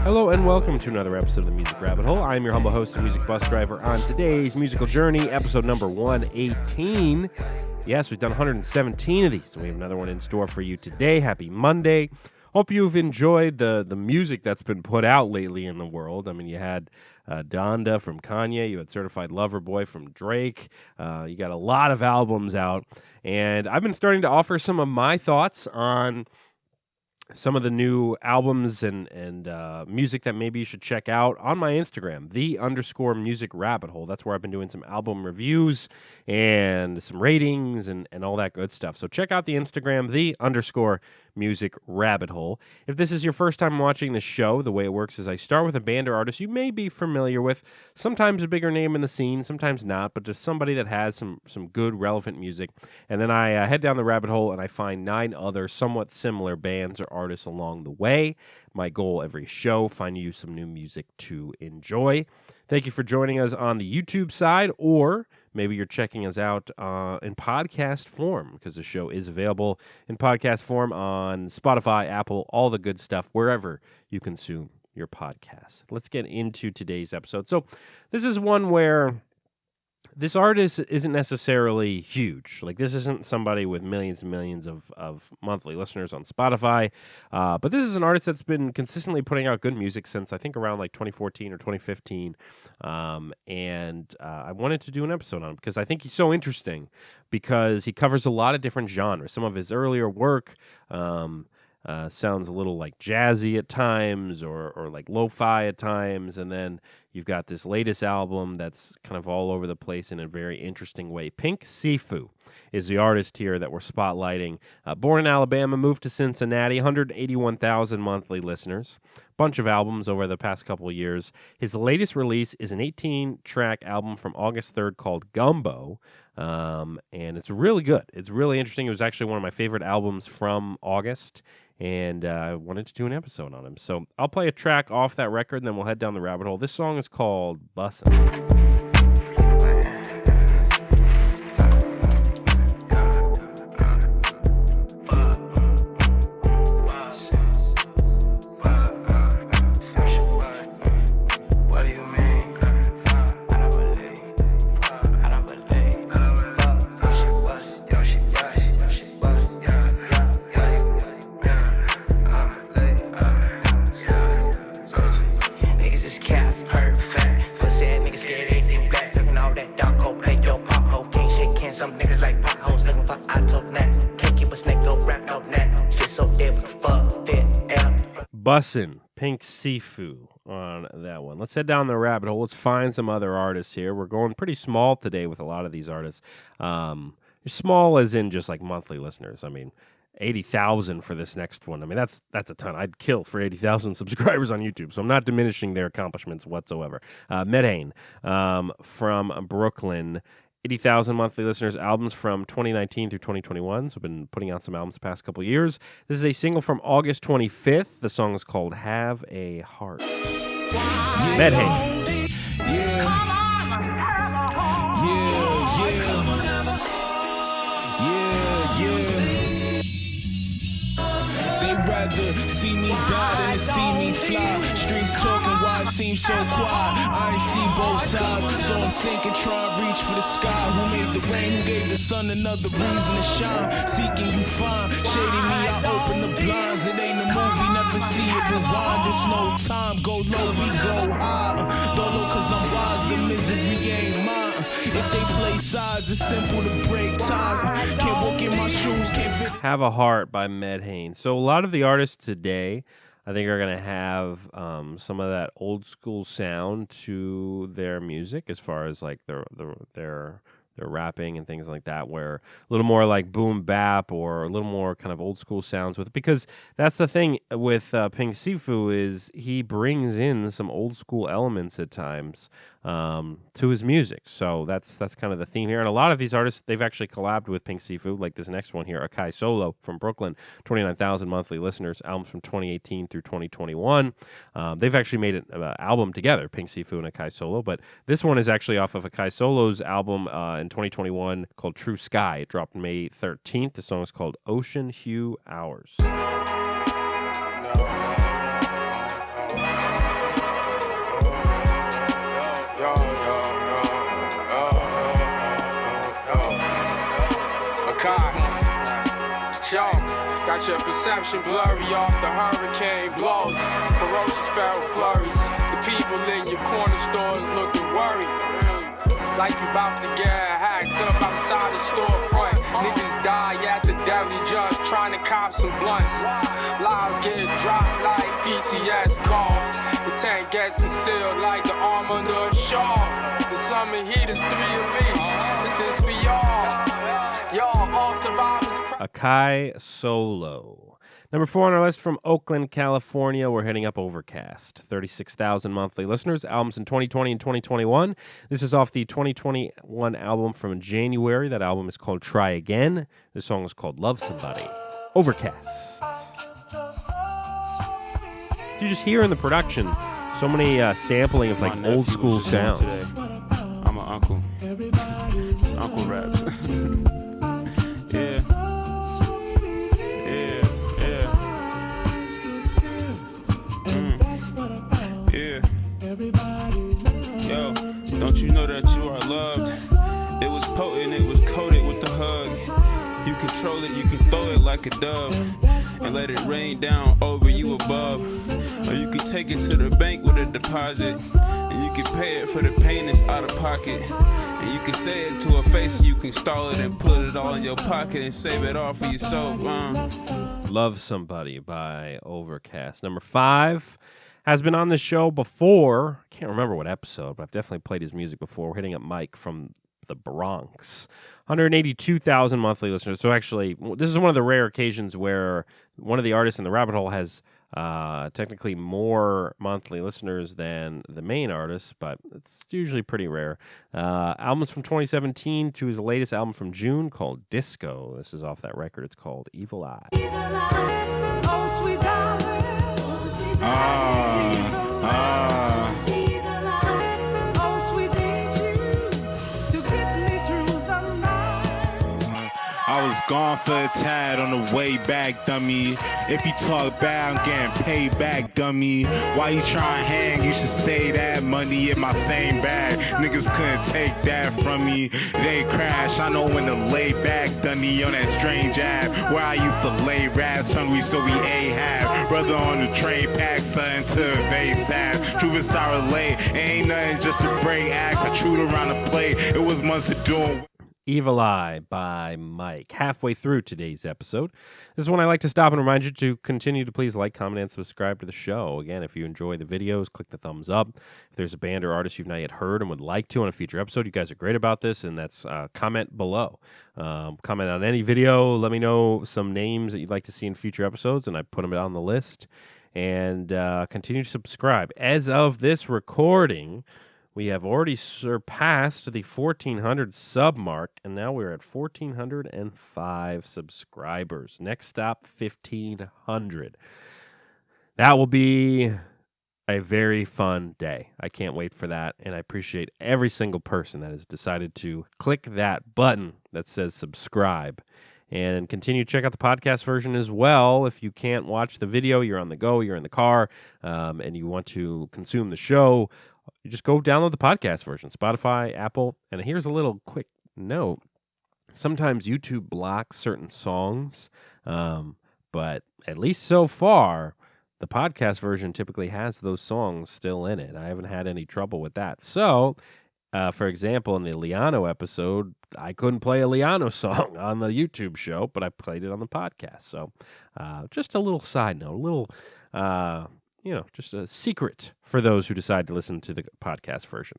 Hello and welcome to another episode of the Music Rabbit Hole. I'm your humble host and music bus driver on today's musical journey, episode number 118. Yes, we've done 117 of these, so we have another one in store for you today. Happy Monday. Hope you've enjoyed the music that's been put out lately in the world. I mean, you had Donda from Kanye, you had Certified Lover Boy from Drake, you got a lot of albums out, and I've been starting to offer some of my thoughts on some of the new albums and music that maybe you should check out on my Instagram, _music rabbit hole. That's where I've been doing some album reviews and some ratings and all that good stuff. So check out the Instagram, _music rabbit hole. If this is your first time watching the show, the way it works is I start with a band or artist you may be familiar with, sometimes a bigger name in the scene, sometimes not, but just somebody that has some good, relevant music. And then I head down the rabbit hole and I find 9 other somewhat similar bands or artists along the way. My goal every show, find you some new music to enjoy. Thank you for joining us on the YouTube side, or maybe you're checking us out in podcast form, because the show is available in podcast form on Spotify, Apple, all the good stuff, wherever you consume your podcast. Let's get into today's episode. So this is one where this artist isn't necessarily huge. Like, this isn't somebody with millions and millions of monthly listeners on Spotify. But this is an artist that's been consistently putting out good music since, I think, around like 2014 or 2015. And I wanted to do an episode on him because I think he's so interesting because he covers a lot of different genres. Some of his earlier work sounds a little like jazzy at times or like lo-fi at times, and then you've got this latest album that's kind of all over the place in a very interesting way. Pink Siifu is the artist here that we're spotlighting. Born in Alabama, moved to Cincinnati, 181,000 monthly listeners. Bunch of albums over the past couple of years. His latest release is an 18-track album from August 3rd called Gumbo, and it's really good. It's really interesting. It was actually one of my favorite albums from August, and I wanted to do an episode on him. So I'll play a track off that record, and then we'll head down the rabbit hole. This song is called Bussin'. Bussin', Pink Siifu on that one. Let's head down the rabbit hole. Let's find some other artists here. We're going pretty small today with a lot of these artists. Small as in just like monthly listeners. I mean, 80,000 for this next one. I mean, that's a ton. I'd kill for 80,000 subscribers on YouTube, so I'm not diminishing their accomplishments whatsoever. Medhane from Brooklyn. 80,000 monthly listeners, albums from 2019 through 2021. So I've been putting out some albums the past couple of years. This is a single from August 25th. The song is called Have a Heart. Medhane. Rather see me die than to see me fly. Streets talking why it seems so quiet. I ain't see both sides, so I'm sinking, trying to reach for the sky. Who made the rain? Who gave the sun another reason to shine? Seeking you find, shading me, I open the blinds. It ain't a movie, never see it rewind. It's no time, go low, we go high. Dolo, cause I'm wise, the misery ain't mine. If they play sides, it's simple to break ties. Can't walk in my shoes, can't fit. Have a Heart by Medhane. So a lot of the artists today, I think, are going to have some of that old school sound to their music, as far as like their rapping and things like that, where a little more like boom bap or a little more kind of old school sounds with it. Because that's the thing with Pink Siifu, is he brings in some old school elements at times to his music. So that's kind of the theme here. And a lot of these artists, they've actually collabed with Pink Siifu, like this next one here, Akai Solo from Brooklyn, 29,000 monthly listeners, albums from 2018 through 2021. They've actually made an album together, Pink Siifu and Akai Solo, but this one is actually off of Akai Solo's album in 2021 called True Sky. It dropped May 13th. The song is called Ocean Hue Hours. Got your perception blurry off the hurricane blows. Ferocious feral flurries. The people in your corner stores looking worried. Like you about to get hacked up outside the storefront. Niggas die at the deli just trying to cop some blunts. Lives get dropped like PCS calls. The tank gets concealed like the arm under a shawl. The summer heat is 3 elite. This is for y'all. Y'all all survivors. Akai Solo. Number 4 on our list from Oakland, California. We're hitting up Overcast. 36,000 monthly listeners. Albums in 2020 and 2021. This is off the 2021 album from January. That album is called Try Again. This song is called Love Somebody. Overcast. You just hear in the production so many sampling of like old school sounds. I'm an uncle. It's uncle raps. Yo, don't you know that you are loved? It was potent, it was coated with the hug. You control it, you can throw it like a dove and let it rain down over you above. Or you can take it to the bank with a deposit and you can pay it for the pain that's out of pocket. And you can say it to her face and you can stall it and put it all in your pocket and save it all for yourself. Love Somebody by Overcast. Number 5 has been on the show before. I can't remember what episode, but I've definitely played his music before. We're hitting up Mike from the Bronx. 182,000 monthly listeners. So actually, this is one of the rare occasions where one of the artists in the rabbit hole has technically more monthly listeners than the main artist, but it's usually pretty rare. Albums from 2017 to his latest album from June called Disco. This is off that record. It's called Evil Eye. Oh, sweet darling. I was gone for a tad on the way back, dummy. If you talk bad, I'm getting paid back, dummy. Why you trying to hang? You should say that money in my same bag. Niggas couldn't take that from me. They crash. I know when to lay back, dummy, on that strange app where I used to lay rats hungry, so we A-half. Brother on the train, pack something to evade sad. True is I relate. Ain't nothing just to break acts. I chewed around the plate. It was months of doing. Evil Eye by Mike. Halfway through today's episode. This is when I like to stop and remind you to continue to please like, comment, and subscribe to the show. Again, if you enjoy the videos, click the thumbs up. If there's a band or artist you've not yet heard and would like to on a future episode, you guys are great about this, and that's comment below. Comment on any video. Let me know some names that you'd like to see in future episodes, and I put them on the list. And continue to subscribe. As of this recording, we have already surpassed the 1,400 sub mark, and now we're at 1,405 subscribers. Next stop, 1,500. That will be a very fun day. I can't wait for that, and I appreciate every single person that has decided to click that button that says subscribe. And continue to check out the podcast version as well. If you can't watch the video, you're on the go, you're in the car, and you want to consume the show, you just go download the podcast version, Spotify, Apple. And here's a little quick note. Sometimes YouTube blocks certain songs, but at least so far, the podcast version typically has those songs still in it. I haven't had any trouble with that. So, for example, in the Liano episode, I couldn't play a Liano song on the YouTube show, but I played it on the podcast. So just a little side note, a little... just a secret for those who decide to listen to the podcast version.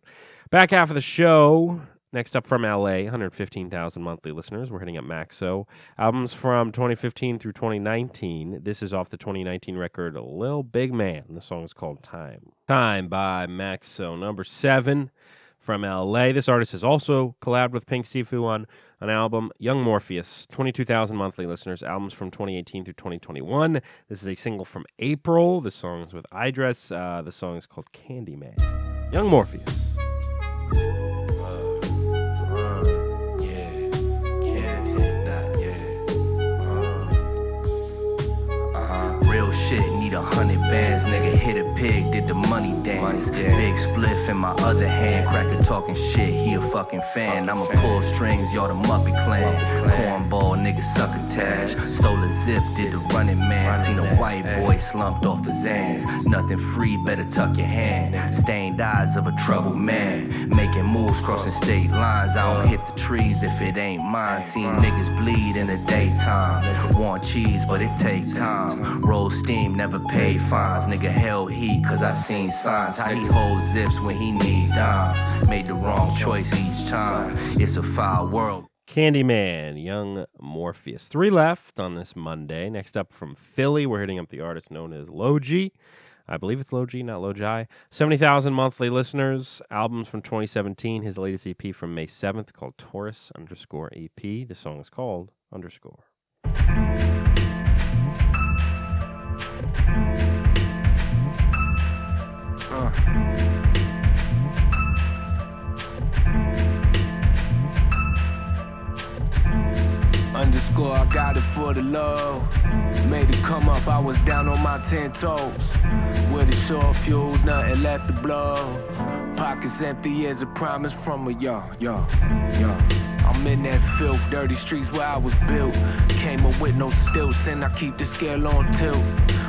Back half of the show, next up from LA, 115,000 monthly listeners. We're hitting up Maxo. Albums from 2015 through 2019. This is off the 2019 record, Lil Big Man. The song is called Time. Time by Maxo. Number 7 from LA. This artist has also collabed with Pink Siifu on an album, Young Morpheus, 22,000 monthly listeners, albums from 2018 through 2021. This is a single from April. The song is with iDress. The song is called Candyman. Young Morpheus. Real shit, need a 100 bands, nigga hit a pig, did the money dance. Big spliff in my other hand, cracker talking shit, he a fucking fan. I'ma pull strings, y'all the Muppet Clan. Cornball, nigga succotash. Stole a zip, did the running man. Seen a white boy slumped off his ass. Nothing free, better tuck your hand. Stained eyes of a troubled man. Making moves, crossing state lines. I don't hit the trees if it ain't mine. Seen niggas bleed in the daytime. Want cheese, but it takes time. Roll steam, never paid fines. Nigga held heat, cause I seen signs. How he hold zips when he need dimes. Made the wrong choice each time. It's a foul world. Candyman, Young Morpheus. 3 left on this Monday. Next up from Philly, we're hitting up the artist known as Logi. I believe it's Logi, not Logi. 70,000 monthly listeners. Albums from 2017. His latest EP from May 7th called Taurus_EP. The song is called Underscore. Underscore, I got it for the love. Made it come up, I was down on my 10 toes. With the short fuse, nothing left to blow. Pockets empty as a promise from a yo. I'm in that filth, dirty streets where I was built. Came up with no stilts, and I keep the scale on tilt.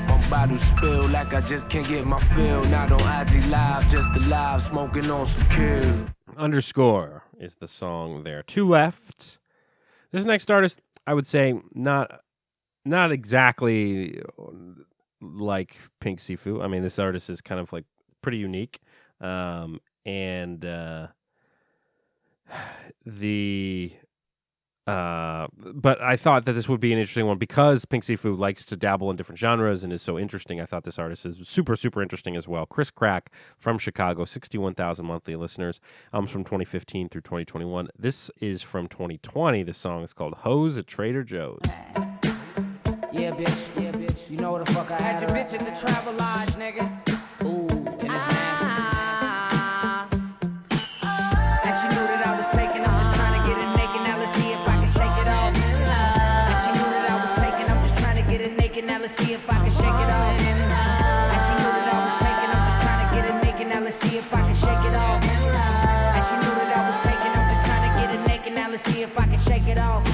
My bottle spill like I just can't get my fill. Not on IG Live, just alive, smoking on some kill. Underscore is the song there. 2 left. This next artist, I would say, not exactly like Pink Siifu. I mean, this artist is kind of like pretty unique, but I thought that this would be an interesting one because Pink Siifu likes to dabble in different genres and is so interesting. I thought this artist is super, super interesting as well. Chris Crack from Chicago, 61,000 monthly listeners. Albums from 2015 through 2021. This is from 2020. This song is called Hoes at Trader Joe's. Yeah, bitch. You know what the fuck I had your bitch at the Travel Lodge, nigga. Ooh, and it's nasty. And she knew that I was taking, I'm just trying to get it naked. Now let's see if I can shake it off. And she knew that I was taking, I'm just trying to get it naked. Now let's see if I can shake it off. And she knew that I was taking, I'm just trying to get it naked. Now let's see if I can shake it off. And she knew that I was taking, I'm just trying to get it naked. Now let's see if I can shake it off.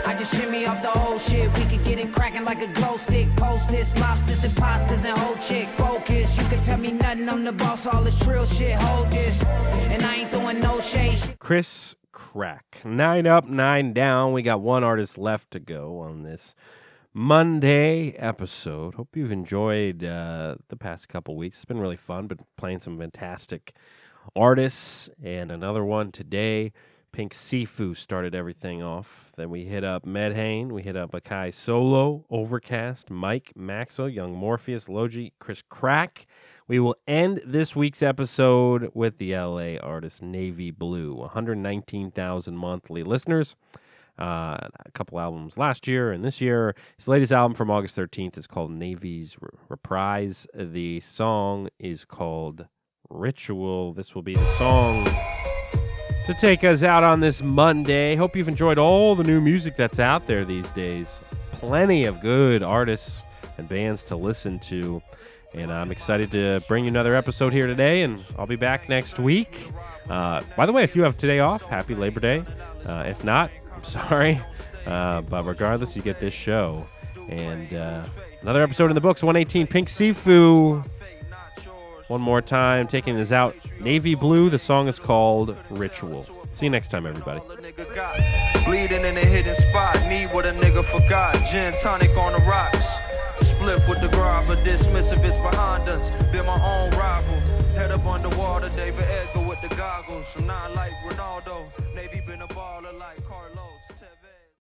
I just shimmy off the whole shit. We could get it cracking like a glow stick. Post this, lobsters, imposters, and whole chicks. Focus, you can tell me nothing. I'm the boss, all this trill shit. Hold this, and I ain't throwing no shade. Chris Crack. 9 up, 9 down. We got one artist left to go on this Monday episode. Hope you've enjoyed the past couple weeks. It's been really fun, but playing some fantastic artists. And another one today. Pink Siifu started everything off. Then we hit up Medhane. We hit up Akai Solo, Overcast, Mike, Maxo, Young Morpheus, Logi, Chris Crack. We will end this week's episode with the LA artist Navy Blue. 119,000 monthly listeners. A couple albums last year and this year. His latest album from August 13th is called Navy's Reprise. The song is called Ritual. This will be the song to take us out on this Monday. Hope you've enjoyed all the new music that's out there these days. Plenty of good artists and bands to listen to. And I'm excited to bring you another episode here today, and I'll be back next week. By the way, if you have today off, happy Labor Day. If not, I'm sorry. But regardless, you get this show. And another episode in the books, 118, Pink Siifu. One more time, taking us out, Navy Blue. The song is called Ritual. See you next time, everybody. Bleeding in a hidden spot, need what a nigga forgot. Gin tonic on the rocks. Spliff with the grab, but dismiss if it's behind us. Been my own rival. Head up underwater, David Edgar with the goggles. I'm not like